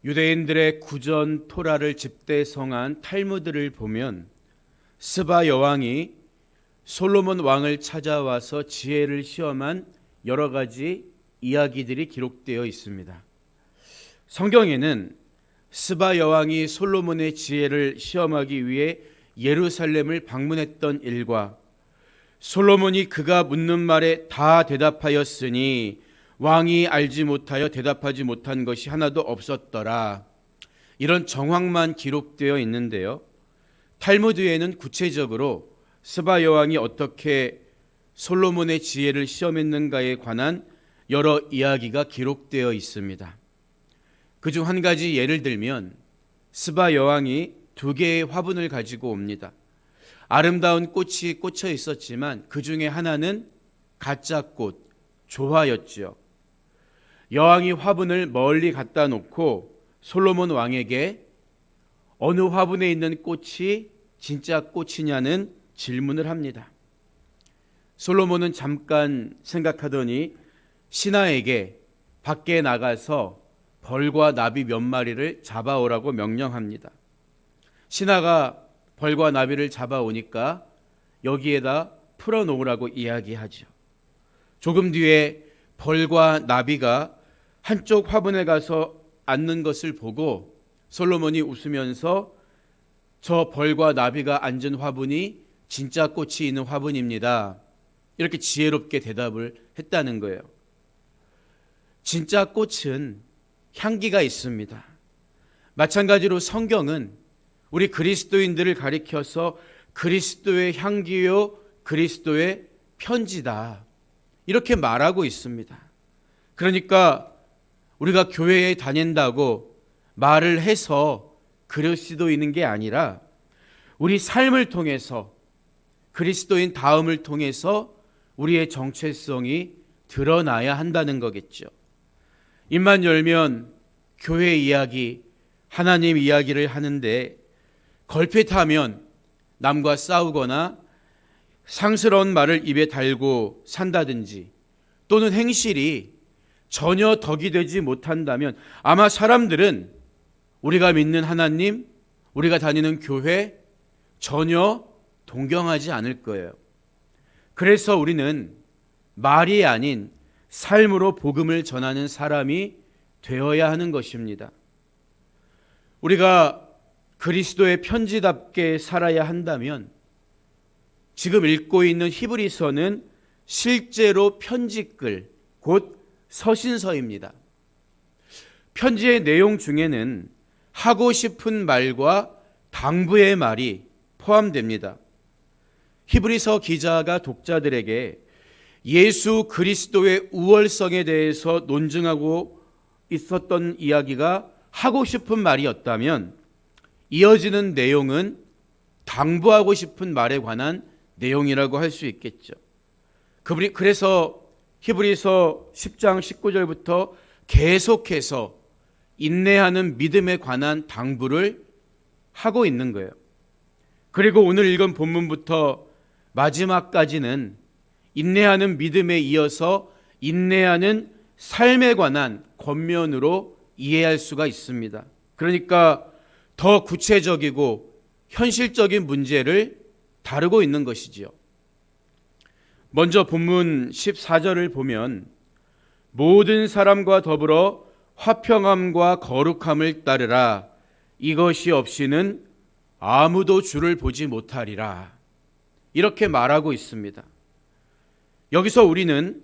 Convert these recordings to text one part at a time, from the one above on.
유대인들의 구전 토라를 집대성한 탈무드를 보면 스바 여왕이 솔로몬 왕을 찾아와서 지혜를 시험한 여러 가지 이야기들이 기록되어 있습니다. 성경에는 스바 여왕이 솔로몬의 지혜를 시험하기 위해 예루살렘을 방문했던 일과 솔로몬이 그가 묻는 말에 다 대답하였으니 왕이 알지 못하여 대답하지 못한 것이 하나도 없었더라, 이런 정황만 기록되어 있는데요, 탈무드에는 구체적으로 스바 여왕이 어떻게 솔로몬의 지혜를 시험했는가에 관한 여러 이야기가 기록되어 있습니다. 그중 한 가지 예를 들면 스바 여왕이 2개의 화분을 가지고 옵니다. 아름다운 꽃이 꽂혀 있었지만 그 중에 하나는 가짜 꽃, 조화였지요. 여왕이 화분을 멀리 갖다 놓고 솔로몬 왕에게 어느 화분에 있는 꽃이 진짜 꽃이냐는 질문을 합니다. 솔로몬은 잠깐 생각하더니 신하에게 밖에 나가서 벌과 나비 몇 마리를 잡아오라고 명령합니다. 신하가 벌과 나비를 잡아오니까 여기에다 풀어놓으라고 이야기하죠. 조금 뒤에 벌과 나비가 한쪽 화분에 가서 앉는 것을 보고 솔로몬이 웃으면서 저 벌과 나비가 앉은 화분이 진짜 꽃이 있는 화분입니다, 이렇게 지혜롭게 대답을 했다는 거예요. 진짜 꽃은 향기가 있습니다. 마찬가지로 성경은 우리 그리스도인들을 가리켜서 그리스도의 향기요 그리스도의 편지다, 이렇게 말하고 있습니다. 그러니까 우리가 교회에 다닌다고 말을 해서 그리스도인인 게 아니라 우리 삶을 통해서 그리스도인 다음을 통해서 우리의 정체성이 드러나야 한다는 거겠죠. 입만 열면 교회 이야기, 하나님 이야기를 하는데 걸핏하면 남과 싸우거나 상스러운 말을 입에 달고 산다든지 또는 행실이 전혀 덕이 되지 못한다면 아마 사람들은 우리가 믿는 하나님, 우리가 다니는 교회 전혀 동경하지 않을 거예요. 그래서 우리는 말이 아닌 삶으로 복음을 전하는 사람이 되어야 하는 것입니다. 우리가 그리스도의 편지답게 살아야 한다면 지금 읽고 있는 히브리서는 실제로 편지글, 곧 서신서입니다. 편지의 내용 중에는 하고 싶은 말과 당부의 말이 포함됩니다. 히브리서 기자가 독자들에게 예수 그리스도의 우월성에 대해서 논증하고 있었던 이야기가 하고 싶은 말이었다면 이어지는 내용은 당부하고 싶은 말에 관한 내용이라고 할 수 있겠죠. 그래서 히브리서 10장 19절부터 계속해서 인내하는 믿음에 관한 당부를 하고 있는 거예요. 그리고 오늘 읽은 본문부터 마지막까지는 인내하는 믿음에 이어서 인내하는 삶에 관한 권면으로 이해할 수가 있습니다. 그러니까 더 구체적이고 현실적인 문제를 다루고 있는 것이지요. 먼저 본문 14절을 보면 모든 사람과 더불어 화평함과 거룩함을 따르라, 이것이 없이는 아무도 주를 보지 못하리라, 이렇게 말하고 있습니다. 여기서 우리는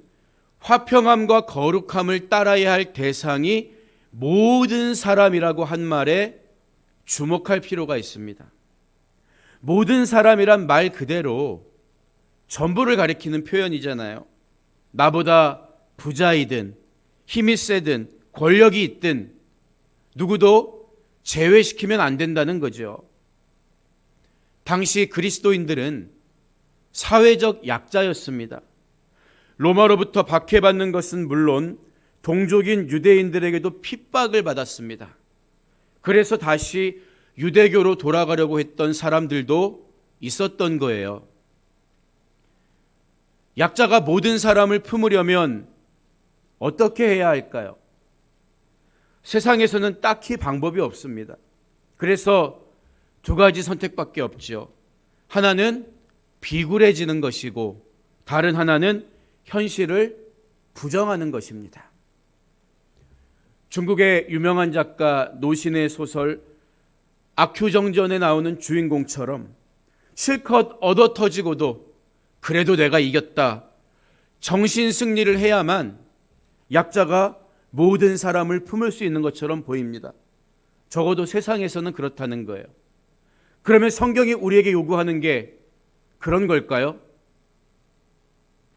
화평함과 거룩함을 따라야 할 대상이 모든 사람이라고 한 말에 주목할 필요가 있습니다. 모든 사람이란 말 그대로 전부를 가리키는 표현이잖아요. 나보다 부자이든 힘이 세든 권력이 있든 누구도 제외시키면 안 된다는 거죠. 당시 그리스도인들은 사회적 약자였습니다. 로마로부터 박해받는 것은 물론 동족인 유대인들에게도 핍박을 받았습니다. 그래서 다시 유대교로 돌아가려고 했던 사람들도 있었던 거예요. 약자가 모든 사람을 품으려면 어떻게 해야 할까요? 세상에서는 딱히 방법이 없습니다. 그래서 두 가지 선택밖에 없지요. 하나는 비굴해지는 것이고 다른 하나는 현실을 부정하는 것입니다. 중국의 유명한 작가 노신의 소설 악휴정전에 나오는 주인공처럼 실컷 얻어터지고도 그래도 내가 이겼다, 정신 승리를 해야만 약자가 모든 사람을 품을 수 있는 것처럼 보입니다. 적어도 세상에서는 그렇다는 거예요. 그러면 성경이 우리에게 요구하는 게 그런 걸까요?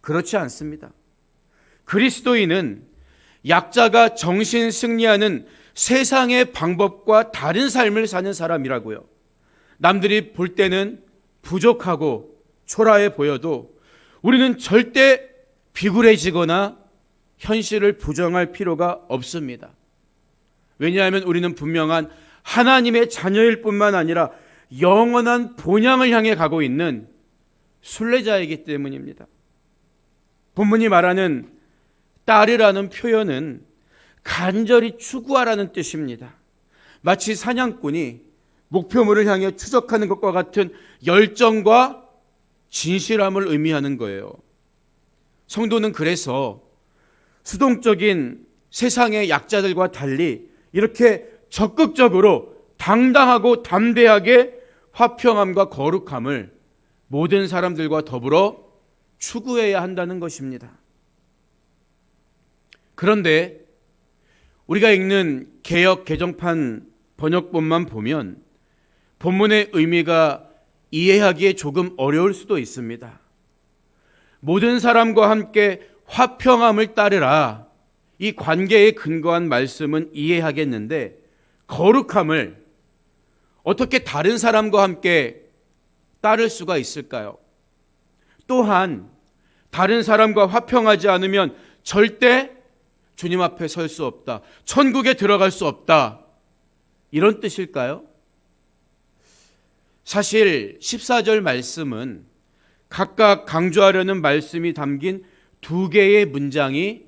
그렇지 않습니다. 그리스도인은 약자가 정신 승리하는 세상의 방법과 다른 삶을 사는 사람이라고요. 남들이 볼 때는 부족하고 초라해 보여도 우리는 절대 비굴해지거나 현실을 부정할 필요가 없습니다. 왜냐하면 우리는 분명한 하나님의 자녀일 뿐만 아니라 영원한 본향을 향해 가고 있는 순례자이기 때문입니다. 본문이 말하는 따르라는 표현은 간절히 추구하라는 뜻입니다. 마치 사냥꾼이 목표물을 향해 추적하는 것과 같은 열정과 진실함을 의미하는 거예요. 성도는 그래서 수동적인 세상의 약자들과 달리 이렇게 적극적으로 당당하고 담대하게 화평함과 거룩함을 모든 사람들과 더불어 추구해야 한다는 것입니다. 그런데 우리가 읽는 개역 개정판 번역본만 보면 본문의 의미가 이해하기에 조금 어려울 수도 있습니다. 모든 사람과 함께 화평함을 따르라, 이 관계에 근거한 말씀은 이해하겠는데 거룩함을 어떻게 다른 사람과 함께 따를 수가 있을까요? 또한 다른 사람과 화평하지 않으면 절대 주님 앞에 설 수 없다, 천국에 들어갈 수 없다, 이런 뜻일까요? 사실 14절 말씀은 각각 강조하려는 말씀이 담긴 두 개의 문장이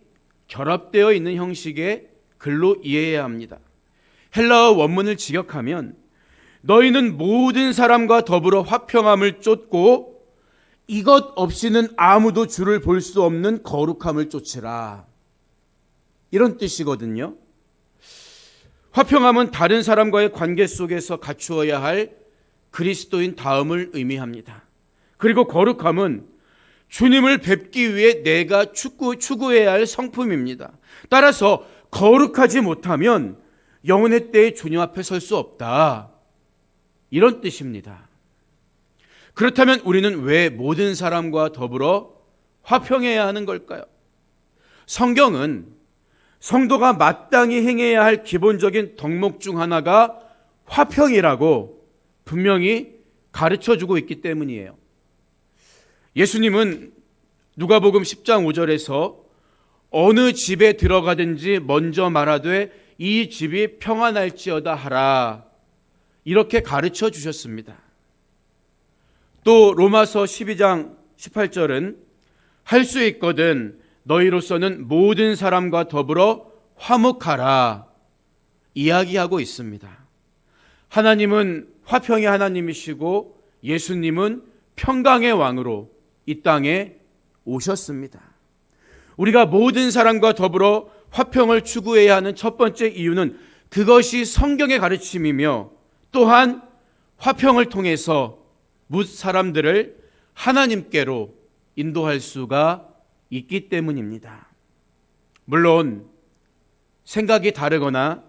결합되어 있는 형식의 글로 이해해야 합니다. 헬라어 원문을 직역하면 너희는 모든 사람과 더불어 화평함을 쫓고 이것 없이는 아무도 주를 볼 수 없는 거룩함을 쫓으라, 이런 뜻이거든요. 화평함은 다른 사람과의 관계 속에서 갖추어야 할 그리스도인 다음을 의미합니다. 그리고 거룩함은 주님을 뵙기 위해 내가 추구해야 할 성품입니다. 따라서 거룩하지 못하면 영혼의 때에 주님 앞에 설 수 없다, 이런 뜻입니다. 그렇다면 우리는 왜 모든 사람과 더불어 화평해야 하는 걸까요? 성경은 성도가 마땅히 행해야 할 기본적인 덕목 중 하나가 화평이라고 분명히 가르쳐주고 있기 때문이에요. 예수님은 누가복음 10장 5절에서 어느 집에 들어가든지 먼저 말하되 이 집이 평안할지어다 하라, 이렇게 가르쳐 주셨습니다. 또 로마서 12장 18절은 할 수 있거든 너희로서는 모든 사람과 더불어 화목하라 이야기하고 있습니다. 하나님은 화평의 하나님이시고 예수님은 평강의 왕으로 이 땅에 오셨습니다. 우리가 모든 사람과 더불어 화평을 추구해야 하는 첫 번째 이유는 그것이 성경의 가르침이며 또한 화평을 통해서 뭇 사람들을 하나님께로 인도할 수가 있기 때문입니다. 물론 생각이 다르거나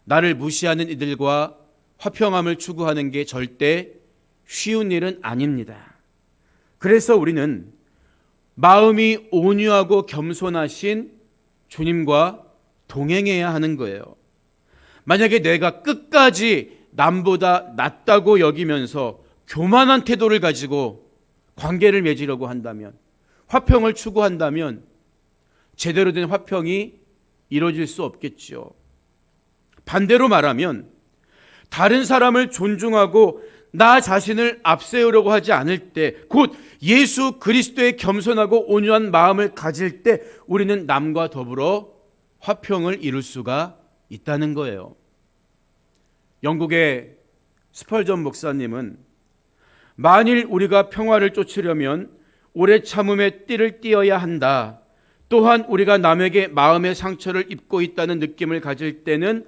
나를 무시하는 이들과 화평함을 추구하는 게 절대 쉬운 일은 아닙니다. 그래서 우리는 마음이 온유하고 겸손하신 주님과 동행해야 하는 거예요. 만약에 내가 끝까지 남보다 낫다고 여기면서 교만한 태도를 가지고 관계를 맺으려고 한다면, 화평을 추구한다면 제대로 된 화평이 이루어질 수 없겠죠. 반대로 말하면 다른 사람을 존중하고 나 자신을 앞세우려고 하지 않을 때, 곧 예수 그리스도의 겸손하고 온유한 마음을 가질 때 우리는 남과 더불어 화평을 이룰 수가 있다는 거예요. 영국의 스펄전 목사님은 만일 우리가 평화를 쫓으려면 오래 참음의 띠를 띠어야 한다. 또한 우리가 남에게 마음의 상처를 입고 있다는 느낌을 가질 때는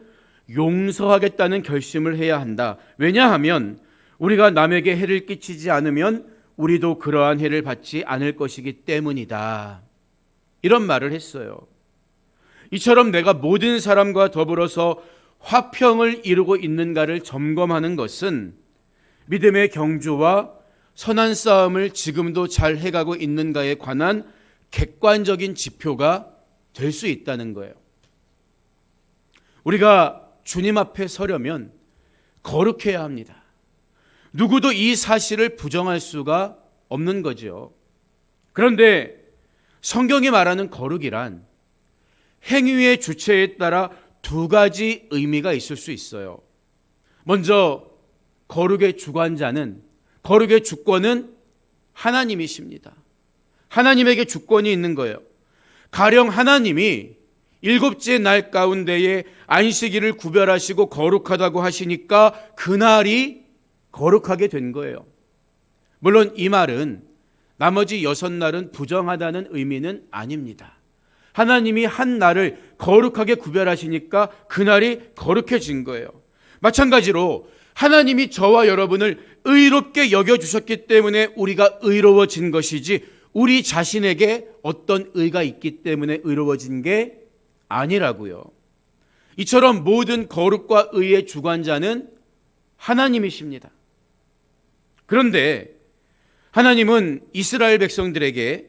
용서하겠다는 결심을 해야 한다. 왜냐하면 우리가 남에게 해를 끼치지 않으면 우리도 그러한 해를 받지 않을 것이기 때문이다. 이런 말을 했어요. 이처럼 내가 모든 사람과 더불어서 화평을 이루고 있는가를 점검하는 것은 믿음의 경주와 선한 싸움을 지금도 잘 해가고 있는가에 관한 객관적인 지표가 될 수 있다는 거예요. 우리가 주님 앞에 서려면 거룩해야 합니다. 누구도 이 사실을 부정할 수가 없는 거죠. 그런데 성경이 말하는 거룩이란 행위의 주체에 따라 두 가지 의미가 있을 수 있어요. 먼저 거룩의 주관자는, 거룩의 주권은 하나님이십니다. 하나님에게 주권이 있는 거예요. 가령 하나님이 일곱째 날 가운데에 안식일을 구별하시고 거룩하다고 하시니까 그날이 거룩하게 된 거예요. 물론 이 말은 나머지 6날은 부정하다는 의미는 아닙니다. 하나님이 한 날을 거룩하게 구별하시니까 그날이 거룩해진 거예요. 마찬가지로 하나님이 저와 여러분을 의롭게 여겨주셨기 때문에 우리가 의로워진 것이지 우리 자신에게 어떤 의가 있기 때문에 의로워진 게 아니라고요. 이처럼 모든 거룩과 의의 주관자는 하나님이십니다. 그런데 하나님은 이스라엘 백성들에게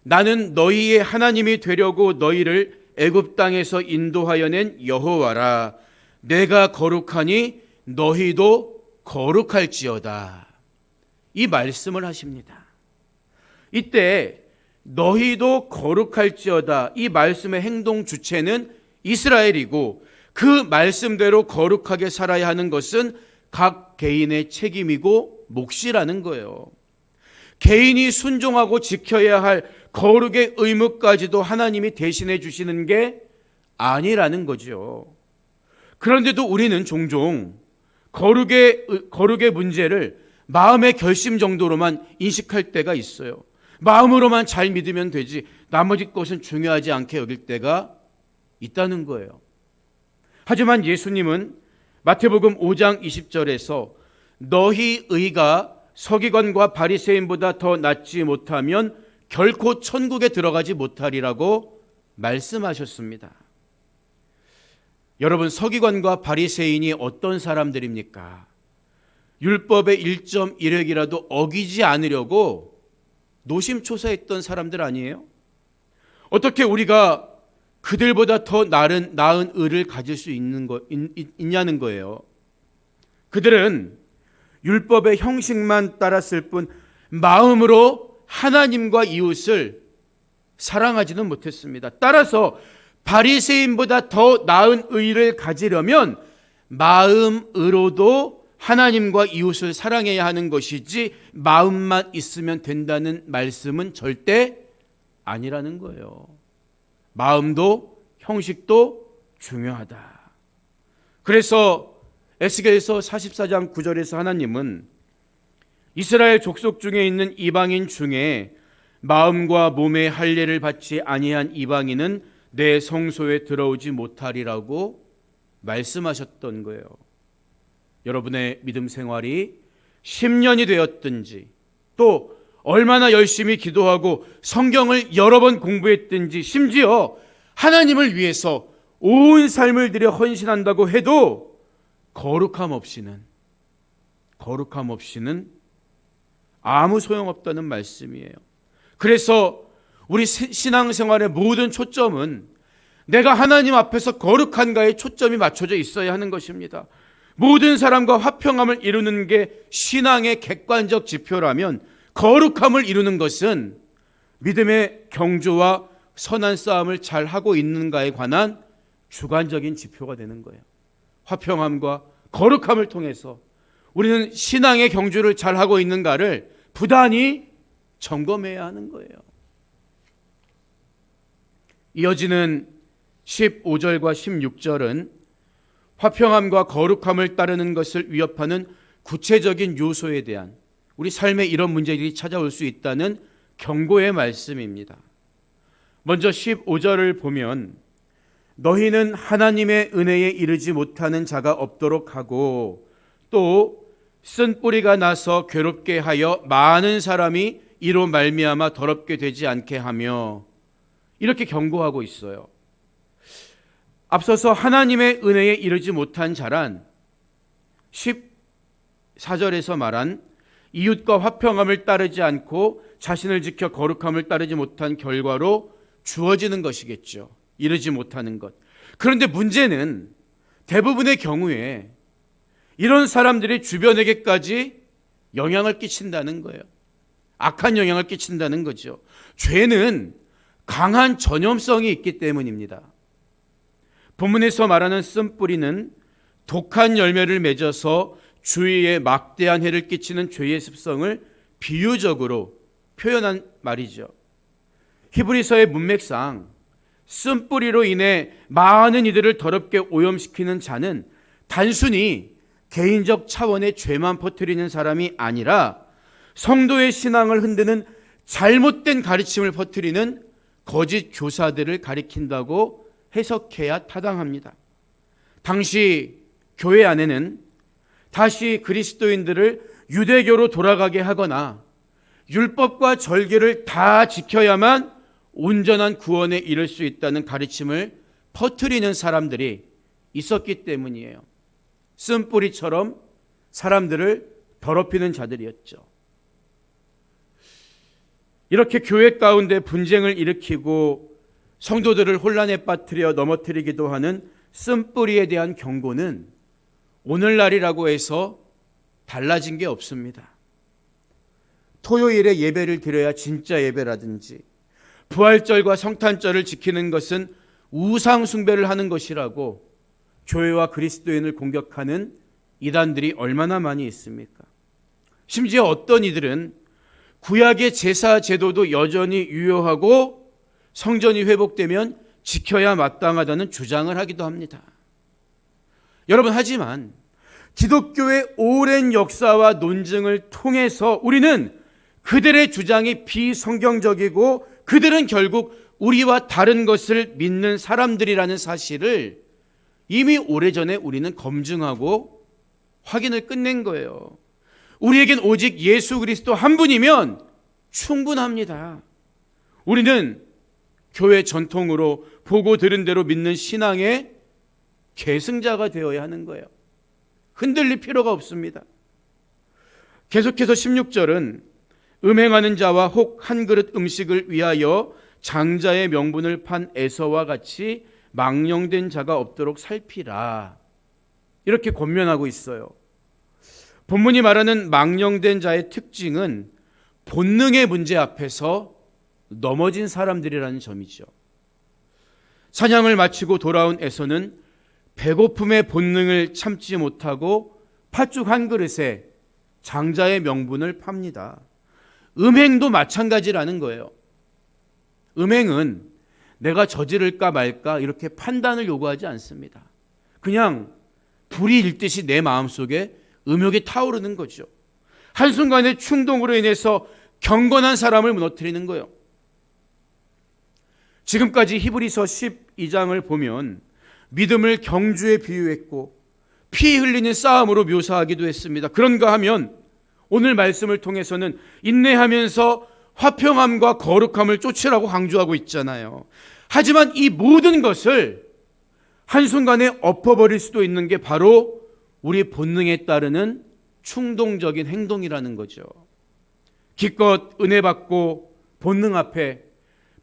나는 너희의 하나님이 되려고 너희를 애굽 땅에서 인도하여 낸 여호와라. 내가 거룩하니 너희도 거룩할지어다. 이 말씀을 하십니다. 이때 너희도 거룩할지어다. 이 말씀의 행동 주체는 이스라엘이고 그 말씀대로 거룩하게 살아야 하는 것은 각 개인의 책임이고 몫이라는 거예요. 개인이 순종하고 지켜야 할 거룩의 의무까지도 하나님이 대신해 주시는 게 아니라는 거죠. 그런데도 우리는 종종 거룩의 문제를 마음의 결심 정도로만 인식할 때가 있어요. 마음으로만 잘 믿으면 되지 나머지 것은 중요하지 않게 여길 때가 있다는 거예요. 하지만 예수님은 마태복음 5장 20절에서 너희 의가 서기관과 바리새인보다 더 낫지 못하면 결코 천국에 들어가지 못하리라고 말씀하셨습니다. 여러분, 서기관과 바리새인이 어떤 사람들입니까? 율법의 1.1획이라도 어기지 않으려고 노심초사했던 사람들 아니에요? 어떻게 우리가 그들보다 더 나은 의를 가질 수 있냐는 거예요. 그들은 율법의 형식만 따랐을 뿐 마음으로 하나님과 이웃을 사랑하지는 못했습니다. 따라서 바리새인보다 더 나은 의를 가지려면 마음으로도 하나님과 이웃을 사랑해야 하는 것이지 마음만 있으면 된다는 말씀은 절대 아니라는 거예요. 마음도 형식도 중요하다. 그래서 에스겔서 44장 9절에서 하나님은 이스라엘 족속 중에 있는 이방인 중에 마음과 몸의 할례를 받지 아니한 이방인은 내 성소에 들어오지 못하리라고 말씀하셨던 거예요. 여러분의 믿음 생활이 10년이 되었든지 또 얼마나 열심히 기도하고 성경을 여러 번 공부했든지 심지어 하나님을 위해서 온 삶을 들여 헌신한다고 해도 거룩함 없이는 아무 소용없다는 말씀이에요. 그래서 우리 신앙생활의 모든 초점은 내가 하나님 앞에서 거룩한가에 초점이 맞춰져 있어야 하는 것입니다. 모든 사람과 화평함을 이루는 게 신앙의 객관적 지표라면 거룩함을 이루는 것은 믿음의 경주와 선한 싸움을 잘 하고 있는가에 관한 주관적인 지표가 되는 거예요. 화평함과 거룩함을 통해서 우리는 신앙의 경주를 잘 하고 있는가를 부단히 점검해야 하는 거예요. 이어지는 15절과 16절은 화평함과 거룩함을 따르는 것을 위협하는 구체적인 요소에 대한 우리 삶에 이런 문제들이 찾아올 수 있다는 경고의 말씀입니다. 먼저 15절을 보면 너희는 하나님의 은혜에 이르지 못하는 자가 없도록 하고 또 쓴 뿌리가 나서 괴롭게 하여 많은 사람이 이로 말미암아 더럽게 되지 않게 하며 이렇게 경고하고 있어요. 앞서서 하나님의 은혜에 이르지 못한 자란 14절에서 말한 이웃과 화평함을 따르지 않고 자신을 지켜 거룩함을 따르지 못한 결과로 주어지는 것이겠죠. 이르지 못하는 것. 그런데 문제는 대부분의 경우에 이런 사람들이 주변에게까지 영향을 끼친다는 거예요. 악한 영향을 끼친다는 거죠. 죄는 강한 전염성이 있기 때문입니다. 본문에서 말하는 쓴뿌리는 독한 열매를 맺어서 주위에 막대한 해를 끼치는 죄의 습성을 비유적으로 표현한 말이죠. 히브리서의 문맥상 쓴뿌리로 인해 많은 이들을 더럽게 오염시키는 자는 단순히 개인적 차원의 죄만 퍼뜨리는 사람이 아니라 성도의 신앙을 흔드는 잘못된 가르침을 퍼뜨리는 거짓 교사들을 가리킨다고 해석해야 타당합니다. 당시 교회 안에는 다시 그리스도인들을 유대교로 돌아가게 하거나 율법과 절개를 다 지켜야만 온전한 구원에 이를 수 있다는 가르침을 퍼뜨리는 사람들이 있었기 때문이에요. 쓴뿌리처럼 사람들을 더럽히는 자들이었죠. 이렇게 교회 가운데 분쟁을 일으키고 성도들을 혼란에 빠뜨려 넘어뜨리기도 하는 쓴뿌리에 대한 경고는 오늘날이라고 해서 달라진 게 없습니다. 토요일에 예배를 드려야 진짜 예배라든지 부활절과 성탄절을 지키는 것은 우상 숭배를 하는 것이라고 교회와 그리스도인을 공격하는 이단들이 얼마나 많이 있습니까? 심지어 어떤 이들은 구약의 제사 제도도 여전히 유효하고 성전이 회복되면 지켜야 마땅하다는 주장을 하기도 합니다. 여러분, 하지만 기독교의 오랜 역사와 논증을 통해서 우리는 그들의 주장이 비성경적이고 그들은 결국 우리와 다른 것을 믿는 사람들이라는 사실을 이미 오래전에 우리는 검증하고 확인을 끝낸 거예요. 우리에겐 오직 예수 그리스도 한 분이면 충분합니다. 우리는 교회 전통으로 보고 들은 대로 믿는 신앙의 계승자가 되어야 하는 거예요. 흔들릴 필요가 없습니다. 계속해서 16절은 음행하는 자와 혹 한 그릇 음식을 위하여 장자의 명분을 판 에서와 같이 망령된 자가 없도록 살피라. 이렇게 권면하고 있어요. 본문이 말하는 망령된 자의 특징은 본능의 문제 앞에서 넘어진 사람들이라는 점이죠. 사냥을 마치고 돌아온 에서는 배고픔의 본능을 참지 못하고 팥죽 한 그릇에 장자의 명분을 팝니다. 음행도 마찬가지라는 거예요. 음행은 내가 저지를까 말까 이렇게 판단을 요구하지 않습니다. 그냥 불이 일듯이 내 마음속에 음욕이 타오르는 거죠. 한순간의 충동으로 인해서 경건한 사람을 무너뜨리는 거예요. 지금까지 히브리서 12장을 보면 믿음을 경주에 비유했고 피 흘리는 싸움으로 묘사하기도 했습니다. 그런가 하면 오늘 말씀을 통해서는 인내하면서 화평함과 거룩함을 쫓으라고 강조하고 있잖아요. 하지만 이 모든 것을 한순간에 엎어버릴 수도 있는 게 바로 우리 본능에 따르는 충동적인 행동이라는 거죠. 기껏 은혜 받고 본능 앞에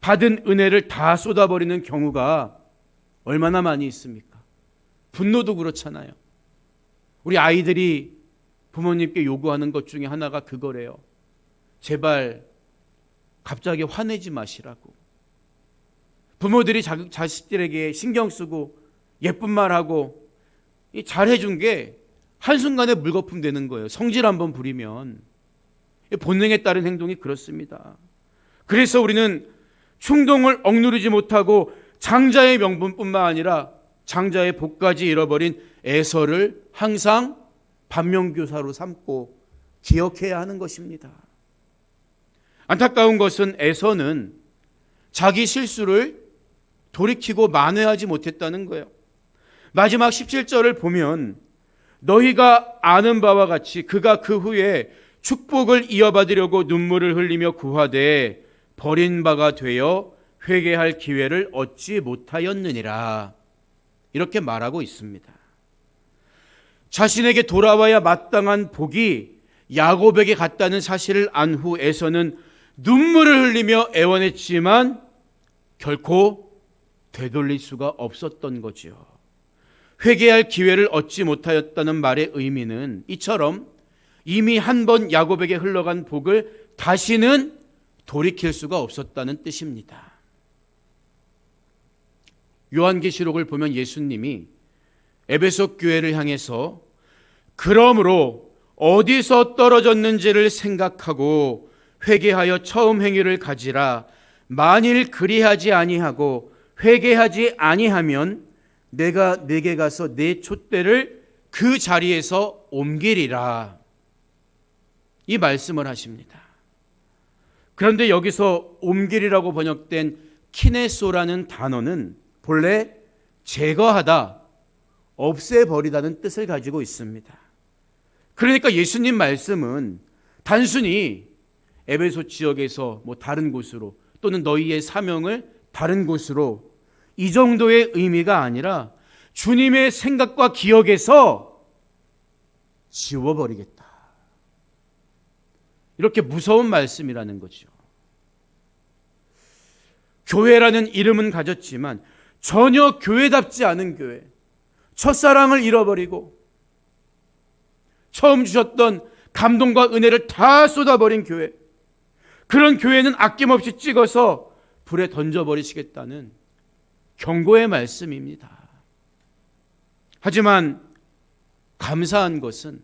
받은 은혜를 다 쏟아버리는 경우가 얼마나 많이 있습니까? 분노도 그렇잖아요. 우리 아이들이 부모님께 요구하는 것 중에 하나가 그거래요. 제발 갑자기 화내지 마시라고. 부모들이 자식들에게 신경 쓰고 예쁜 말하고 잘해준 게 한순간에 물거품 되는 거예요. 성질 한번 부리면. 본능에 따른 행동이 그렇습니다. 그래서 우리는 충동을 억누르지 못하고 장자의 명분뿐만 아니라 장자의 복까지 잃어버린 에서를 항상 반면교사로 삼고 기억해야 하는 것입니다. 안타까운 것은 에서는 자기 실수를 돌이키고 만회하지 못했다는 거예요. 마지막 17절을 보면 너희가 아는 바와 같이 그가 그 후에 축복을 이어받으려고 눈물을 흘리며 구하되 버린 바가 되어 회개할 기회를 얻지 못하였느니라. 이렇게 말하고 있습니다. 자신에게 돌아와야 마땅한 복이 야곱에게 갔다는 사실을 안 후 에서는 눈물을 흘리며 애원했지만 결코 되돌릴 수가 없었던 거지요. 회개할 기회를 얻지 못하였다는 말의 의미는 이처럼 이미 한 번 야곱에게 흘러간 복을 다시는 돌이킬 수가 없었다는 뜻입니다. 요한계시록을 보면 예수님이 에베소 교회를 향해서 그러므로 어디서 떨어졌는지를 생각하고 회개하여 처음 행위를 가지라. 만일 그리하지 아니하고 회개하지 아니하면 내가 네게 가서 네 촛대를 그 자리에서 옮기리라. 이 말씀을 하십니다. 그런데 여기서 옮기리라고 번역된 키네소라는 단어는 본래 제거하다, 없애버리다는 뜻을 가지고 있습니다. 그러니까 예수님 말씀은 단순히 에베소 지역에서 다른 곳으로 또는 너희의 사명을 다른 곳으로 이 정도의 의미가 아니라 주님의 생각과 기억에서 지워버리겠다. 이렇게 무서운 말씀이라는 거죠. 교회라는 이름은 가졌지만 전혀 교회답지 않은 교회, 첫사랑을 잃어버리고 처음 주셨던 감동과 은혜를 다 쏟아버린 교회, 그런 교회는 아낌없이 찍어서 불에 던져버리시겠다는 경고의 말씀입니다. 하지만 감사한 것은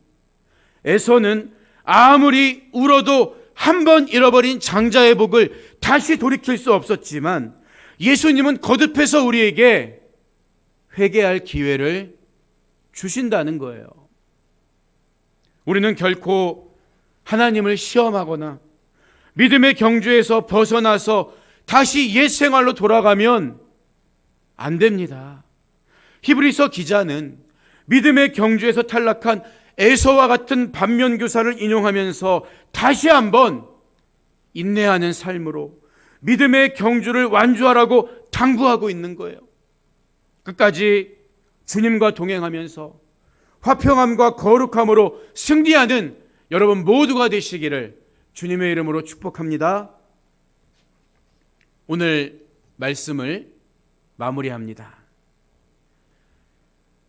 에서는 아무리 울어도 한 번 잃어버린 장자의 복을 다시 돌이킬 수 없었지만 예수님은 거듭해서 우리에게 회개할 기회를 주신다는 거예요. 우리는 결코 하나님을 시험하거나 믿음의 경주에서 벗어나서 다시 옛 생활로 돌아가면 안 됩니다. 히브리서 기자는 믿음의 경주에서 탈락한 에서와 같은 반면교사를 인용하면서 다시 한번 인내하는 삶으로 믿음의 경주를 완주하라고 당부하고 있는 거예요. 끝까지 주님과 동행하면서 화평함과 거룩함으로 승리하는 여러분 모두가 되시기를 주님의 이름으로 축복합니다. 오늘 말씀을 마무리합니다.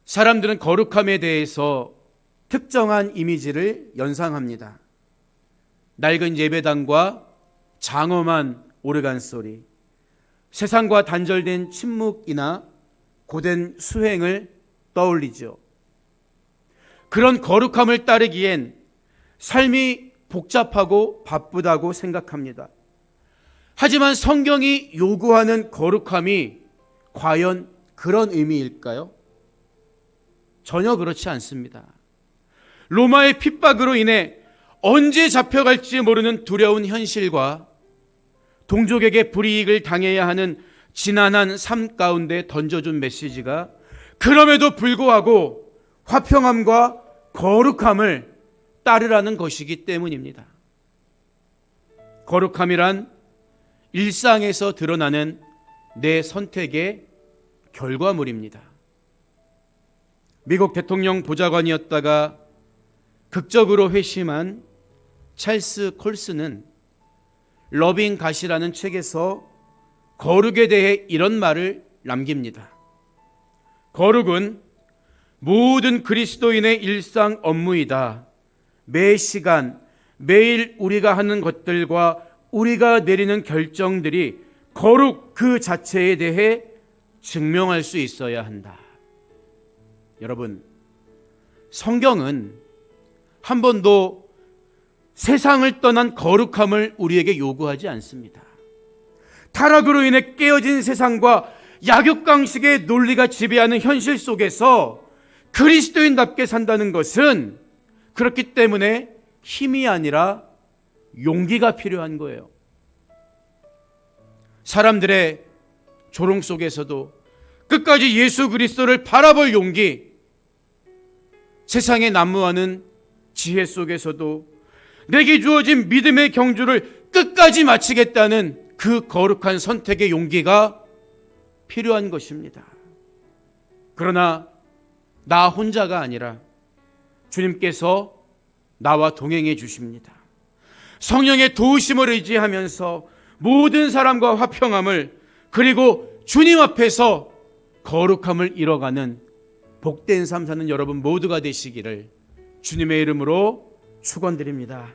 사람들은 거룩함에 대해서 특정한 이미지를 연상합니다. 낡은 예배당과 장엄한 오르간 소리, 세상과 단절된 침묵이나 고된 수행을 떠올리죠. 그런 거룩함을 따르기엔 삶이 복잡하고 바쁘다고 생각합니다. 하지만 성경이 요구하는 거룩함이 과연 그런 의미일까요? 전혀 그렇지 않습니다. 로마의 핍박으로 인해 언제 잡혀갈지 모르는 두려운 현실과 동족에게 불이익을 당해야 하는 지난한 삶 가운데 던져준 메시지가 그럼에도 불구하고 화평함과 거룩함을 따르라는 것이기 때문입니다. 거룩함이란 일상에서 드러나는 내 선택의 결과물입니다. 미국 대통령 보좌관이었다가 극적으로 회심한 찰스 콜스는 러빙 갓이라는 책에서 거룩에 대해 이런 말을 남깁니다. 거룩은 모든 그리스도인의 일상 업무이다. 매 시간, 매일 우리가 하는 것들과 우리가 내리는 결정들이 거룩 그 자체에 대해 증명할 수 있어야 한다. 여러분, 성경은 한 번도 세상을 떠난 거룩함을 우리에게 요구하지 않습니다. 타락으로 인해 깨어진 세상과 약육강식의 논리가 지배하는 현실 속에서 그리스도인답게 산다는 것은 그렇기 때문에 힘이 아니라 용기가 필요한 거예요. 사람들의 조롱 속에서도 끝까지 예수 그리스도를 바라볼 용기, 세상에 난무하는 지혜 속에서도 내게 주어진 믿음의 경주를 끝까지 마치겠다는 그 거룩한 선택의 용기가 필요한 것입니다. 그러나 나 혼자가 아니라 주님께서 나와 동행해 주십니다. 성령의 도우심을 의지하면서 모든 사람과 화평함을, 그리고 주님 앞에서 거룩함을 이뤄가는 복된 삶 사는 여러분 모두가 되시기를 주님의 이름으로 축원드립니다.